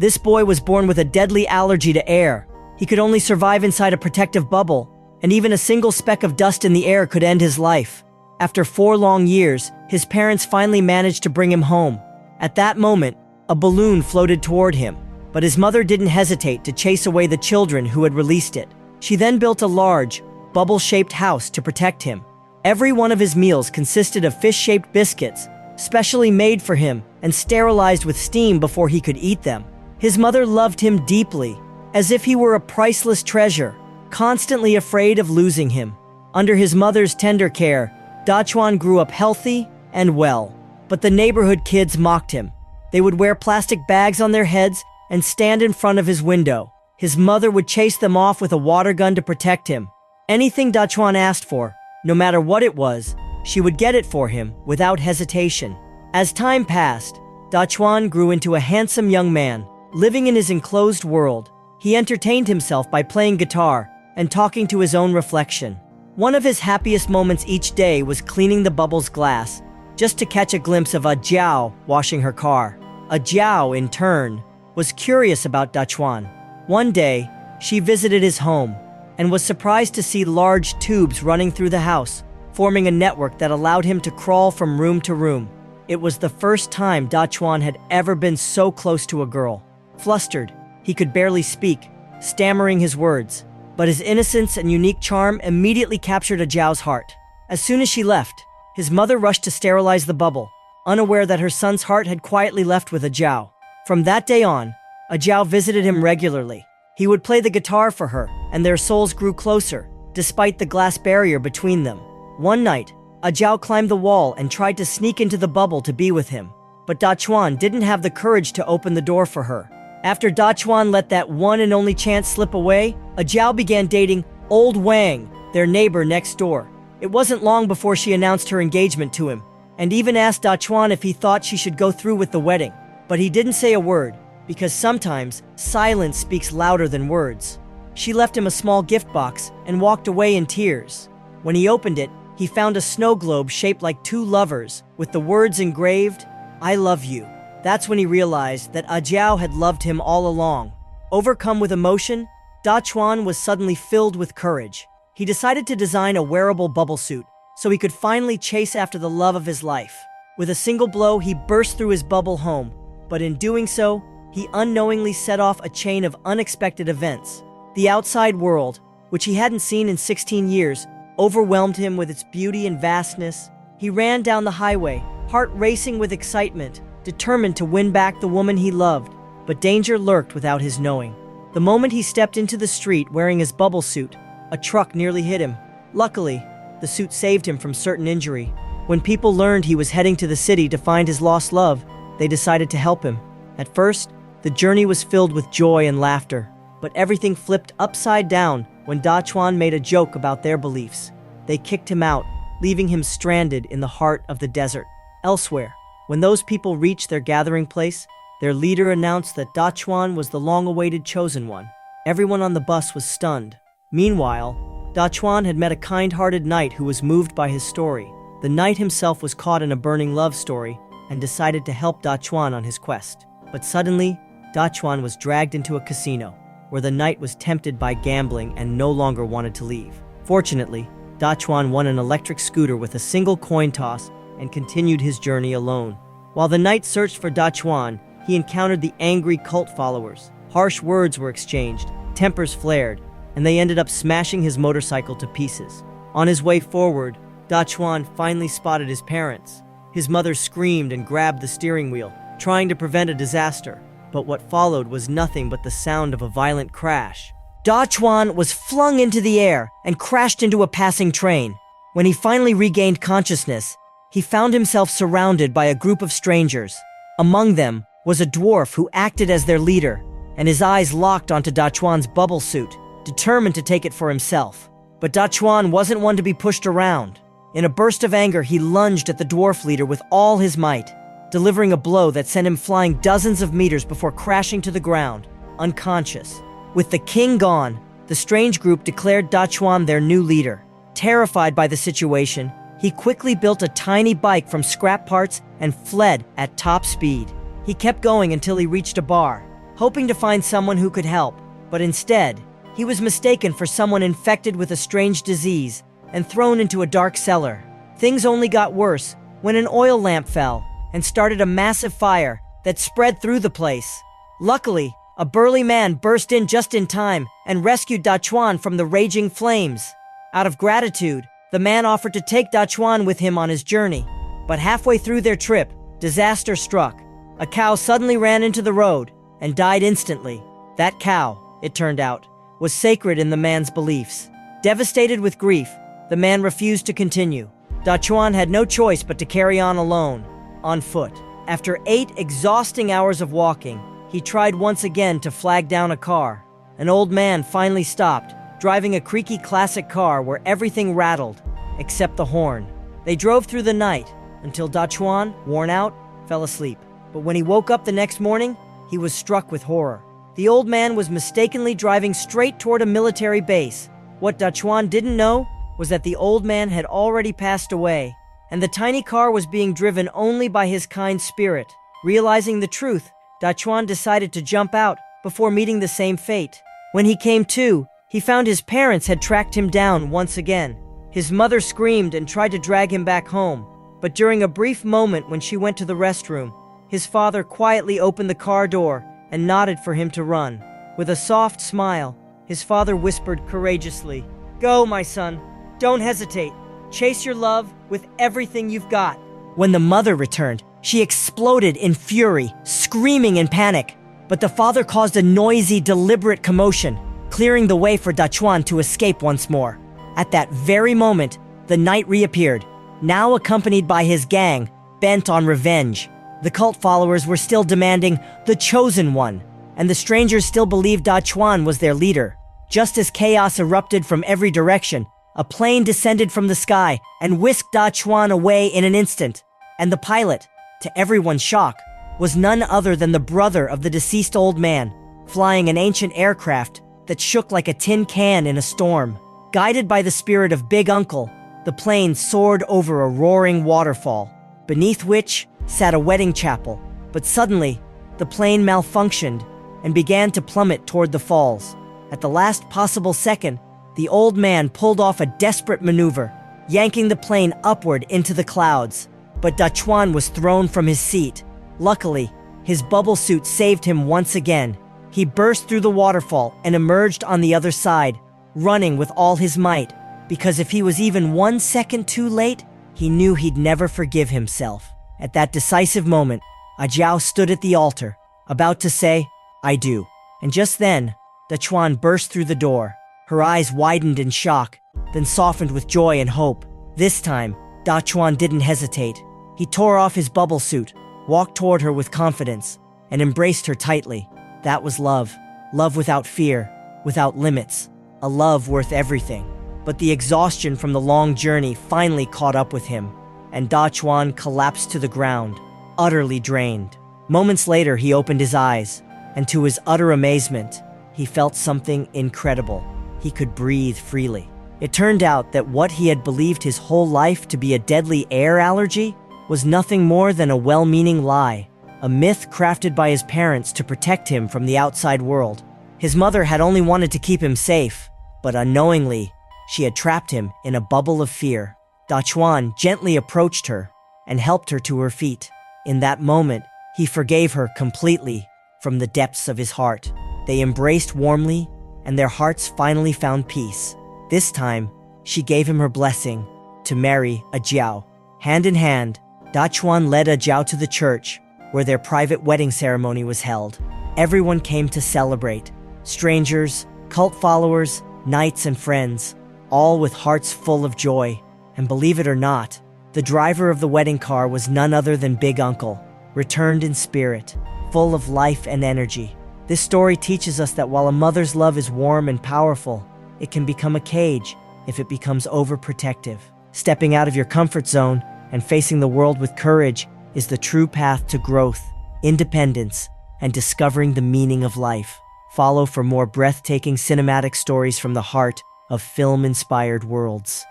This boy was born with a deadly allergy to air. He could only survive inside a protective bubble, and even a single speck of dust in the air could end his life. After 4 long years, his parents finally managed to bring him home. At that moment, a balloon floated toward him, but his mother didn't hesitate to chase away the children who had released it. She then built a large, bubble-shaped house to protect him. Every one of his meals consisted of fish-shaped biscuits, specially made for him and sterilized with steam before he could eat them. His mother loved him deeply, as if he were a priceless treasure, constantly afraid of losing him. Under his mother's tender care, Dachuan grew up healthy and well. But the neighborhood kids mocked him. They would wear plastic bags on their heads and stand in front of his window. His mother would chase them off with a water gun to protect him. Anything Dachuan asked for, no matter what it was, she would get it for him without hesitation. As time passed, Dachuan grew into a handsome young man, living in his enclosed world. He entertained himself by playing guitar and talking to his own reflection. One of his happiest moments each day was cleaning the bubble's glass, just to catch a glimpse of Jiao washing her car. Jiao, in turn, was curious about Dachuan. One day, she visited his home and was surprised to see large tubes running through the house, forming a network that allowed him to crawl from room to room. It was the first time Dachuan had ever been so close to a girl. Flustered, he could barely speak, stammering his words, but his innocence and unique charm immediately captured Jiao's heart. As soon as she left, his mother rushed to sterilize the bubble, unaware that her son's heart had quietly left with Jiao. From that day on, Jiao visited him regularly. He would play the guitar for her, and their souls grew closer, despite the glass barrier between them. One night, Jiao climbed the wall and tried to sneak into the bubble to be with him, but Dachuan didn't have the courage to open the door for her. After Dachuan let that one and only chance slip away, Jiao began dating Old Wang, their neighbor next door. It wasn't long before she announced her engagement to him, and even asked Dachuan if he thought she should go through with the wedding. But he didn't say a word, because sometimes silence speaks louder than words. She left him a small gift box and walked away in tears. When he opened it, he found a snow globe shaped like 2 lovers, with the words engraved, "I love you." That's when he realized that Jiao had loved him all along. Overcome with emotion, Dachuan was suddenly filled with courage. He decided to design a wearable bubble suit, so he could finally chase after the love of his life. With a single blow, he burst through his bubble home, but in doing so, he unknowingly set off a chain of unexpected events. The outside world, which he hadn't seen in 16 years, overwhelmed him with its beauty and vastness. He ran down the highway, heart racing with excitement, determined to win back the woman he loved, but danger lurked without his knowing. The moment he stepped into the street wearing his bubble suit, a truck nearly hit him. Luckily, the suit saved him from certain injury. When people learned he was heading to the city to find his lost love, they decided to help him. At first, the journey was filled with joy and laughter, but everything flipped upside down when Dachuan made a joke about their beliefs. They kicked him out, leaving him stranded in the heart of the desert. Elsewhere, when those people reached their gathering place, their leader announced that Dachuan was the long-awaited chosen one. Everyone on the bus was stunned. Meanwhile, Dachuan had met a kind-hearted knight who was moved by his story. The knight himself was caught in a burning love story and decided to help Dachuan on his quest. But suddenly, Dachuan was dragged into a casino, where the knight was tempted by gambling and no longer wanted to leave. Fortunately, Dachuan won an electric scooter with a single coin toss and continued his journey alone. While the knight searched for Dachuan, he encountered the angry cult followers. Harsh words were exchanged, tempers flared, and they ended up smashing his motorcycle to pieces. On his way forward, Dachuan finally spotted his parents. His mother screamed and grabbed the steering wheel, trying to prevent a disaster. But what followed was nothing but the sound of a violent crash. Dachuan was flung into the air and crashed into a passing train. When he finally regained consciousness, he found himself surrounded by a group of strangers. Among them was a dwarf who acted as their leader, and his eyes locked onto Dachuan's bubble suit, determined to take it for himself. But Dachuan wasn't one to be pushed around. In a burst of anger, he lunged at the dwarf leader with all his might, delivering a blow that sent him flying dozens of meters before crashing to the ground, unconscious. With the king gone, the strange group declared Dachuan their new leader. Terrified by the situation, he quickly built a tiny bike from scrap parts and fled at top speed. He kept going until he reached a bar. hoping to find someone who could help, but instead, he was mistaken for someone infected with a strange disease and thrown into a dark cellar. Things only got worse when an oil lamp fell and started a massive fire that spread through the place. Luckily, a burly man burst in just in time and rescued Dachuan from the raging flames. Out of gratitude, the man offered to take Dachuan with him on his journey. But halfway through their trip, disaster struck. A cow suddenly ran into the road and died instantly. That cow, it turned out, was sacred in the man's beliefs. Devastated with grief, the man refused to continue. Dachuan had no choice but to carry on alone, on foot. After 8 exhausting hours of walking, he tried once again to flag down a car. An old man finally stopped, driving a creaky classic car where everything rattled, except the horn. They drove through the night until Dachuan, worn out, fell asleep. But when he woke up the next morning, he was struck with horror. The old man was mistakenly driving straight toward a military base. What Dachuan didn't know was that the old man had already passed away, and the tiny car was being driven only by his kind spirit. Realizing the truth, Dachuan decided to jump out before meeting the same fate. When he came to, he found his parents had tracked him down once again. His mother screamed and tried to drag him back home, but during a brief moment when she went to the restroom, his father quietly opened the car door and nodded for him to run. With a soft smile, his father whispered courageously, "Go, my son. Don't hesitate. Chase your love with everything you've got." When the mother returned, she exploded in fury, screaming in panic. But the father caused a noisy, deliberate commotion, clearing the way for Dachuan to escape once more. At that very moment, the knight reappeared, now accompanied by his gang, bent on revenge. The cult followers were still demanding the chosen one, and the strangers still believed Dachuan was their leader. Just as chaos erupted from every direction, a plane descended from the sky and whisked Dachuan away in an instant. And the pilot, to everyone's shock, was none other than the brother of the deceased old man, flying an ancient aircraft that shook like a tin can in a storm. Guided by the spirit of Big Uncle, the plane soared over a roaring waterfall, beneath which sat a wedding chapel. But suddenly, the plane malfunctioned and began to plummet toward the falls. At the last possible second, the old man pulled off a desperate maneuver, yanking the plane upward into the clouds. But Dachuan was thrown from his seat. Luckily, his bubble suit saved him once again. He burst through the waterfall and emerged on the other side, running with all his might, because if he was even 1 second too late, he knew he'd never forgive himself. At that decisive moment, Ajiao stood at the altar, about to say, "I do." And just then, Dachuan burst through the door. Her eyes widened in shock, then softened with joy and hope. This time, Dachuan didn't hesitate. He tore off his bubble suit, walked toward her with confidence, and embraced her tightly. That was love. Love without fear, without limits. A love worth everything. But the exhaustion from the long journey finally caught up with him, and Dachuan collapsed to the ground, utterly drained. Moments later, he opened his eyes, and to his utter amazement, he felt something incredible. He could breathe freely. It turned out that what he had believed his whole life to be a deadly air allergy was nothing more than a well-meaning lie, a myth crafted by his parents to protect him from the outside world. His mother had only wanted to keep him safe, but unknowingly, she had trapped him in a bubble of fear. Dachuan gently approached her and helped her to her feet. In that moment, he forgave her completely from the depths of his heart. They embraced warmly, and their hearts finally found peace. This time, she gave him her blessing to marry Ajiao. Hand in hand, Dachuan led Ajiao to the church, where their private wedding ceremony was held. Everyone came to celebrate. Strangers, cult followers, knights and friends, all with hearts full of joy. And believe it or not, the driver of the wedding car was none other than Big Uncle, returned in spirit, full of life and energy. This story teaches us that while a mother's love is warm and powerful, it can become a cage if it becomes overprotective. Stepping out of your comfort zone and facing the world with courage is the true path to growth, independence, and discovering the meaning of life. Follow for more breathtaking cinematic stories from the heart of film-inspired worlds.